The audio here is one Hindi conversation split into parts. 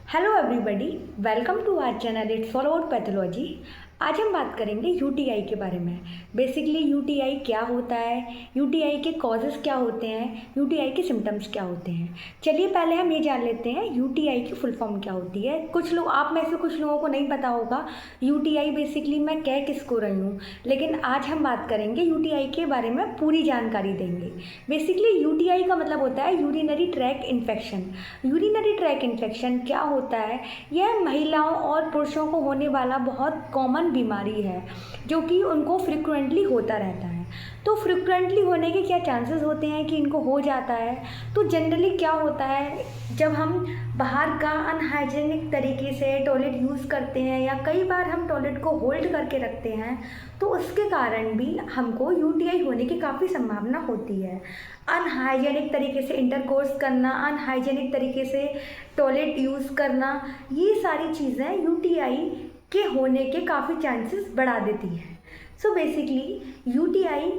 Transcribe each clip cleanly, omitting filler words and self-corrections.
Hello everybody, welcome to our channel it's all about pathology. आज हम बात करेंगे यूटीआई के बारे में। बेसिकली यूटीआई क्या होता है, यूटीआई के कॉजेज़ क्या होते हैं, यूटीआई के सिम्टम्स क्या होते हैं। चलिए पहले हम ये जान लेते हैं यूटीआई की फुल फॉर्म क्या होती है। कुछ लोग, आप में से कुछ लोगों को नहीं पता होगा यूटीआई बेसिकली मैं कह किसको रही हूँ, लेकिन आज हम बात करेंगे यूटीआई के बारे में, पूरी जानकारी देंगे। बेसिकली यूटीआई का मतलब होता है urinary track infection. Urinary track infection क्या होता है? यह महिलाओं और पुरुषों को होने वाला बहुत कॉमन बीमारी है जो कि उनको फ्रिक्वेंटली होता रहता है। तो फ्रिक्वेंटली होने के क्या चांसेस होते हैं कि इनको हो जाता है? तो जनरली क्या होता है, जब हम बाहर का अनहाइजेनिक तरीके से टॉयलेट यूज़ करते हैं या कई बार हम टॉयलेट को होल्ड करके रखते हैं तो उसके कारण भी हमको यूटीआई होने की काफ़ी संभावना होती है। अनहाइजेनिक तरीके से इंटरकोर्स करना, अनहाइजेनिक तरीके से टॉयलेट यूज़ करना, ये सारी चीज़ें यूटीआई के होने के काफ़ी चांसेस बढ़ा देती है। सो बेसिकली यूटीआई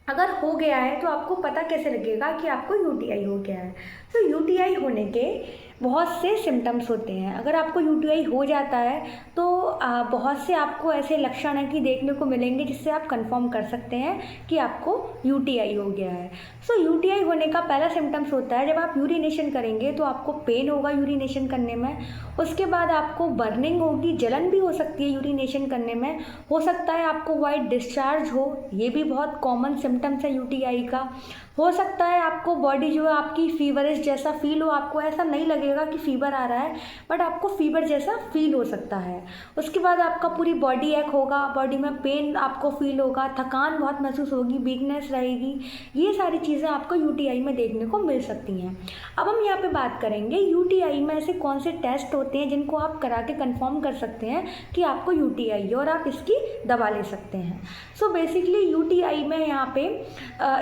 अगर हो गया है तो आपको पता कैसे लगेगा कि आपको यूटीआई हो गया है? तो यूटीआई होने के बहुत से सिम्टम्स होते हैं। अगर आपको यूटीआई हो जाता है तो बहुत से आपको ऐसे लक्षण हैं कि देखने को मिलेंगे जिससे आप कंफर्म कर सकते हैं कि आपको यूटीआई हो गया है। सो यूटीआई होने का पहला सिम्टम्स होता है जब आप यूरिनेशन करेंगे तो आपको पेन होगा यूरिनेशन करने में। उसके बाद आपको बर्निंग होगी, जलन भी हो सकती है यूरिनेशन करने में। हो सकता है आपको वाइट डिस्चार्ज हो, ये भी बहुत कॉमन सिम्टम्स है यूटीआई का। हो सकता है आपको बॉडी जो है आपकी फीवरिश जैसा फील हो, आपको ऐसा नहीं लगेगा कि फीवर आ रहा है बट आपको फीवर जैसा फील हो सकता है। उसके बाद आपका पूरी बॉडी एक होगा, बॉडी में पेन आपको फील होगा, थकान बहुत महसूस होगी, वीकनेस रहेगी। ये सारी चीज़ें आपको यूटीआई में देखने को मिल सकती हैं। अब हम यहाँ पे बात करेंगे यूटीआई में ऐसे कौन से टेस्ट होते हैं जिनको आप करा के कंफर्म कर सकते हैं कि आपको यूटीआई है और आप इसकी दवा ले सकते हैं। सो बेसिकली यूटीआई में यहाँ पे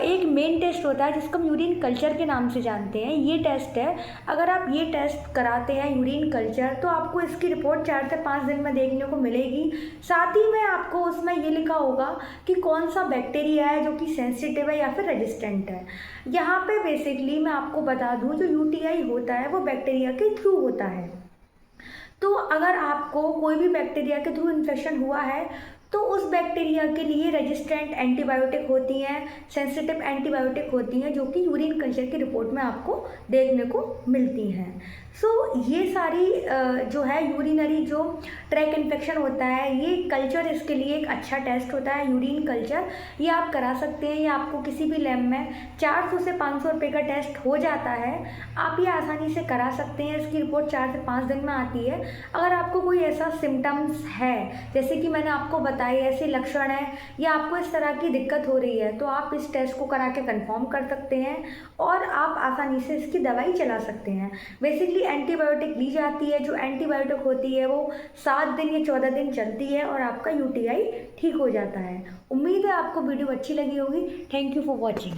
एक मेन टेस्ट होता है जिसको हम यूरिन कल्चर के नाम से जानते हैं। ये टेस्ट है, अगर आप ये टेस्ट कराते हैं यूरिन कल्चर तो आपको इसकी रिपोर्ट 4 से 5 दिन में देखने को मिलेगी। साथ ही में आपको उसमें ये लिखा होगा कि कौन सा बैक्टीरिया है जो कि सेंसिटिव है या फिर रेजिस्टेंट है। यहाँ पे बेसिकली मैं आपको बता दूँ, जो यूटीआई होता है वो बैक्टीरिया के थ्रू होता है। तो अगर आपको कोई भी बैक्टीरिया के थ्रू इन्फेक्शन हुआ है तो उस बैक्टीरिया के लिए रेजिस्टेंट एंटीबायोटिक होती हैं, सेंसिटिव एंटीबायोटिक होती हैं जो कि यूरिन कल्चर की रिपोर्ट में आपको देखने को मिलती हैं। सो ये सारी जो है यूरिनरी जो ट्रैक इन्फेक्शन होता है, ये कल्चर इसके लिए एक अच्छा टेस्ट होता है यूरिन कल्चर। ये आप करा सकते हैं, ये आपको किसी भी लैब में 400 से 500 रुपये का टेस्ट हो जाता है। आप ये आसानी से करा सकते हैं, इसकी रिपोर्ट 4 से 5 दिन में आती है। अगर आपको कोई ऐसा सिम्टम्स है, जैसे कि मैंने आपको बताया ऐसे लक्षण है या आपको इस तरह की दिक्कत हो रही है, तो आप इस टेस्ट को करा के कंफर्म कर सकते हैं और आप आसानी से इसकी दवाई चला सकते हैं। बेसिकली एंटीबायोटिक ली जाती है, जो एंटीबायोटिक होती है वो 7 दिन या 14 दिन चलती है और आपका यूटीआई ठीक हो जाता है। उम्मीद है आपको वीडियो अच्छी लगी होगी। Thank you for watching.